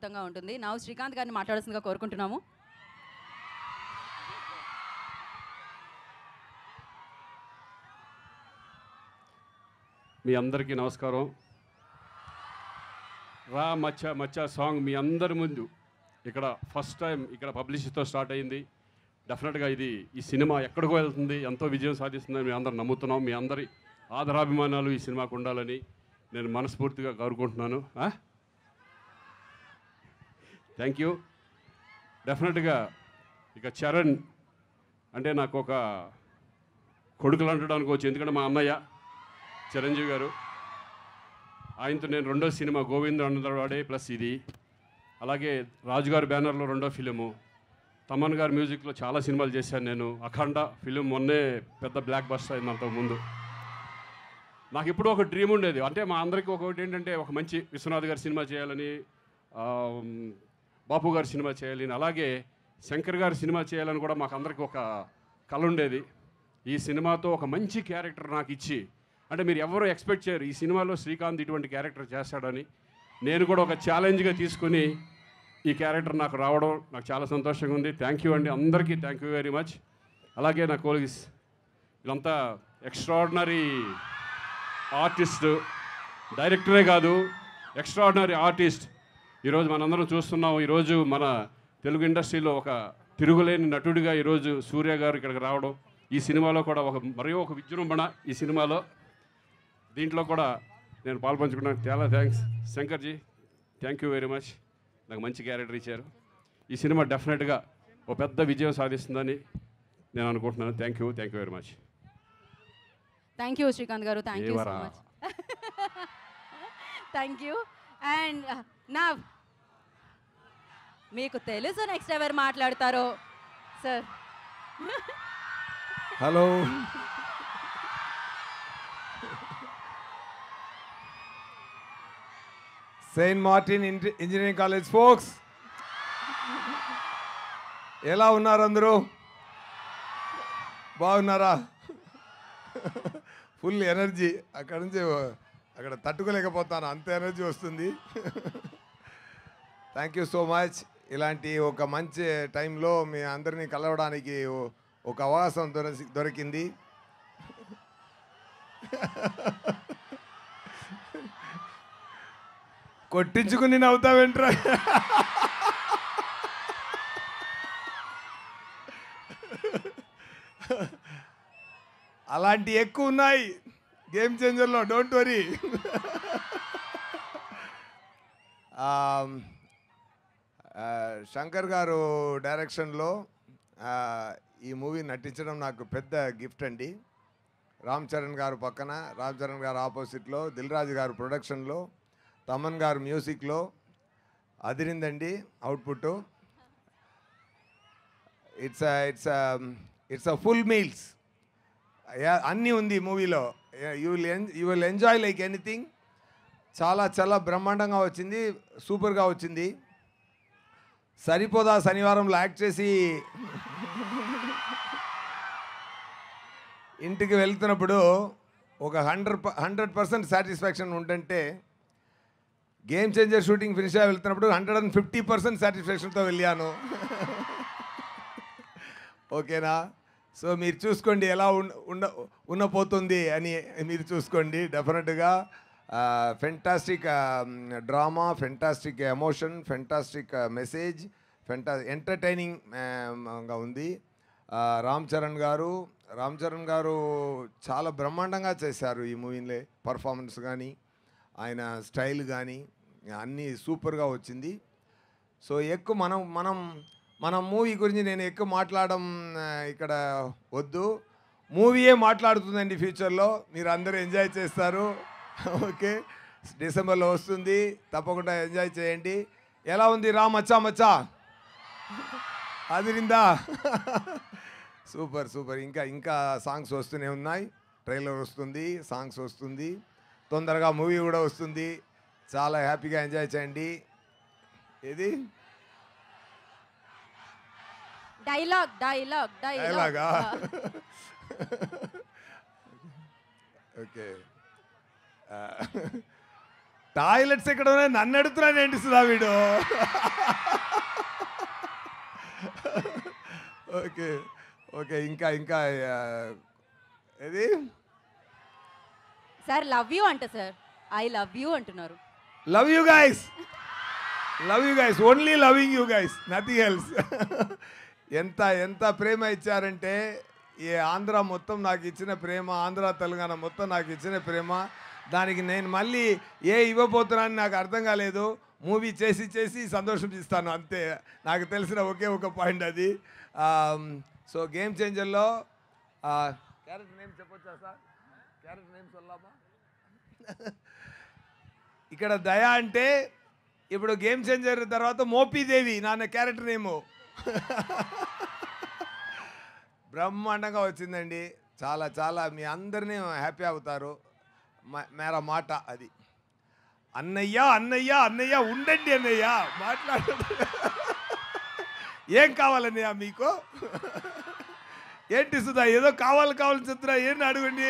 అద్భుతంగా ఉంటుంది. నా శ్రీకాంత్ గారిని మాట్లాడాల్సిందిగా కోరుకుంటున్నాము. మీ అందరికీ నమస్కారం. రా మచ్చా మచ్చా సాంగ్ మీ అందరి ముందు ఇక్కడ ఫస్ట్ టైం ఇక్కడ పబ్లిసిటీతో స్టార్ట్ అయింది. డెఫినెట్గా ఈ సినిమా ఎక్కడికో వెళ్తుంది, ఎంతో విజయం సాధిస్తుందని మేము అందరం నమ్ముతున్నాం. మీ అందరి ఆదరాభిమానాలు ఈ సినిమాకు ఉండాలని నేను మనస్ఫూర్తిగా కోరుకుంటున్నాను. Thank you. డెఫినెట్గా ఇక చరణ్ అంటే నాకు ఒక కొడుకులు అంటడానికి వచ్చి, ఎందుకంటే మా అన్నయ్య చిరంజీవి గారు, ఆయనతో నేను రెండో సినిమా గోవింద అన్నవాడే ప్లస్ ఇది, అలాగే రాజుగారి బ్యానర్లో రెండో ఫిలిము, తమన్ గారి మ్యూజిక్లో చాలా సినిమాలు చేశాను నేను. అఖండ ఫిలిం మొన్నే పెద్ద బ్లాక్ బస్టర్ అయింది. అంతకుముందు నాకు ఇప్పుడు ఒక డ్రీమ్ ఉండేది, అంటే మా అందరికీ ఒకటి ఏంటంటే ఒక మంచి విశ్వనాథ్ గారి సినిమా చేయాలని, బాపు గారి సినిమా చేయాలని, అలాగే శంకర్ గారి సినిమా చేయాలని కూడా మాకు అందరికీ ఒక కళ ఉండేది. ఈ సినిమాతో ఒక మంచి క్యారెక్టర్ నాకు ఇచ్చి, అంటే మీరు ఎవరు ఎక్స్పెక్ట్ చేయరు ఈ సినిమాలో శ్రీకాంత్ ఇటువంటి క్యారెక్టర్ చేస్తాడని. నేను కూడా ఒక ఛాలెంజ్గా తీసుకుని ఈ క్యారెక్టర్ నాకు రావడం నాకు చాలా సంతోషంగా ఉంది. థ్యాంక్ యూ అండి, అందరికీ థ్యాంక్ యూ వెరీ మచ్. అలాగే నా కోలీగ్స్ వీళ్ళంతా ఎక్స్ట్రాడినరీ ఆర్టిస్ట్, డైరెక్టరే కాదు ఎక్స్ట్రాడినరీ ఆర్టిస్ట్. ఈరోజు మనందరం చూస్తున్నాం. ఈరోజు మన తెలుగు ఇండస్ట్రీలో ఒక తిరుగులేని నటుడిగా ఈరోజు సూర్య గారు ఇక్కడికి రావడం, ఈ సినిమాలో కూడా మరో ఒక విజృంభణ ఈ సినిమాలో, దీంట్లో కూడా నేను పాల్పంచుకున్నాను. చాలా thanks శంకర్జీ, thank you very much. నాకు మంచి క్యారెక్టర్ ఇచ్చారు. ఈ సినిమా డెఫినెట్గా ఒక పెద్ద విజయం సాధిస్తుందని నేను అనుకుంటున్నాను. Thank you very much. Thank you Srikanth garu, thank you so much. Thank you. And నా మీకు తెలుసు నెక్స్ట్ ఎవరు మాట్లాడతారో sir. Hello, Saint Martin engineering college folks, ఎలా ఉన్నారు అందరూ? బాగున్నారా? ఫుల్ ఎనర్జీ, అక్కడ నుంచి అక్కడ తట్టుకోలేకపోతాను, అంత ఎనర్జీ వస్తుంది. Thank you so much. ఇలాంటి ఒక మంచి టైంలో మీ అందరినీ కలవడానికి ఒక అవకాశం దొరికింది. కొట్టించుకుని నవ్వుతావేంట్రా? అలాంటి ఎక్కువ ఉన్నాయి గేమ్ చేంజర్లో, డోంట్ వరీ. శంకర్ గారు డైరెక్షన్లో ఈ మూవీ నటించడం నాకు పెద్ద గిఫ్ట్ అండి. రామ్ చరణ్ గారు పక్కన, రామ్ చరణ్ గారు ఆపోజిట్లో, దిల్ రాజు గారు ప్రొడక్షన్లో, తమన్ గారు మ్యూజిక్లో అదిరిందండి output. It's a full meals, అన్నీ ఉంది మూవీలో. You will enjoy like anything. చాలా చాలా బ్రహ్మాండంగా వచ్చింది, సూపర్గా వచ్చింది. సరిపోదా శనివారంలో యాక్ట్ చేసి ఇంటికి వెళ్తున్నప్పుడు ఒక 100% సాటిస్ఫాక్షన్ ఉంటుంటే, గేమ్ చేంజర్ షూటింగ్ ఫినిష్ అయ్యి వెళ్తున్నప్పుడు 150% సాటిస్ఫాక్షన్తో వెళ్ళాను. ఓకేనా? సో మీరు చూసుకోండి ఎలా ఉండపోతుంది అని మీరు చూసుకోండి. డెఫినెట్గా fantastic drama, fantastic emotion, fantastic message, ఎంటర్టైనింగ్గా ఉంది. రామ్ చరణ్ గారు చాలా బ్రహ్మాండంగా చేశారు ఈ మూవీలో. పర్ఫార్మెన్స్ కానీ, ఆయన స్టైల్ కానీ అన్నీ సూపర్గా వచ్చింది. సో ఎక్కువ మనం మూవీ గురించి నేను ఎక్కువ మాట్లాడడం ఇక్కడ వద్దు. మూవీయే మాట్లాడుతుందండి ఫ్యూచర్లో, మీరు అందరూ ఎంజాయ్ చేస్తారు. ఓకే, డిసెంబర్లో వస్తుంది, తప్పకుండా ఎంజాయ్ చేయండి. ఎలా ఉంది రా మచ్చా మచ్చా? అదిరిందా? Super super. ఇంకా సాంగ్స్ వస్తూనే ఉన్నాయి, ట్రైలర్ వస్తుంది, సాంగ్స్ వస్తుంది, తొందరగా మూవీ కూడా వస్తుంది. చాలా హ్యాపీగా ఎంజాయ్ చేయండి. ఇది డైలాగా? ఓకే. టాయిలెట్స్ ఎక్కడ ఉన్నాయి నన్ను అడుగుతున్నాను ఏంటి సుధా వీడు. ఓకే ఓకే ఇంకా ఇంకా ఏది సార్ లవ్ యూ అంట సార్, ఐ లవ్ యూ అంటున్నారు. Love you guys, only loving you guys, nothing else. ఎంత ఎంత ప్రేమ ఇచ్చారంటే ఈ ఆంధ్ర మొత్తం నాకు ఇచ్చిన ప్రేమ, ఆంధ్ర తెలంగాణ మొత్తం నాకు ఇచ్చిన ప్రేమ, దానికి నేను మళ్ళీ ఇవ్వబోతున్నానని నాకు అర్థం కాలేదు. మూవీ చేసి చేసి సంతోషం ఇస్తాను అంతే, నాకు తెలిసిన ఒకే ఒక పాయింట్ అది. సో గేమ్ చేంజర్లో క్యారెక్టర్ నేమ్ చెప్పొచ్చా సార్? క్యారెక్టర్ నేమ్ సొల్లామా? ఇక్కడ దయ అంటే ఇప్పుడు గేమ్ చేంజర్ తర్వాత మోపీదేవి నాన్న క్యారెక్టర్ నేము. బ్రహ్మాండంగా వచ్చిందండి, చాలా చాలా మీ అందరినీ హ్యాపీ అవుతారు. మేరా మాట అది. అన్నయ్య అన్నయ్య అన్నయ్య ఉండండి అన్నయ్య, మాట్లాడండి. ఏం కావాలన్నయ్య మీకు? ఏంటి సుధా ఏదో కావాలని చెప్తున్నా, ఏంటి అడగండి.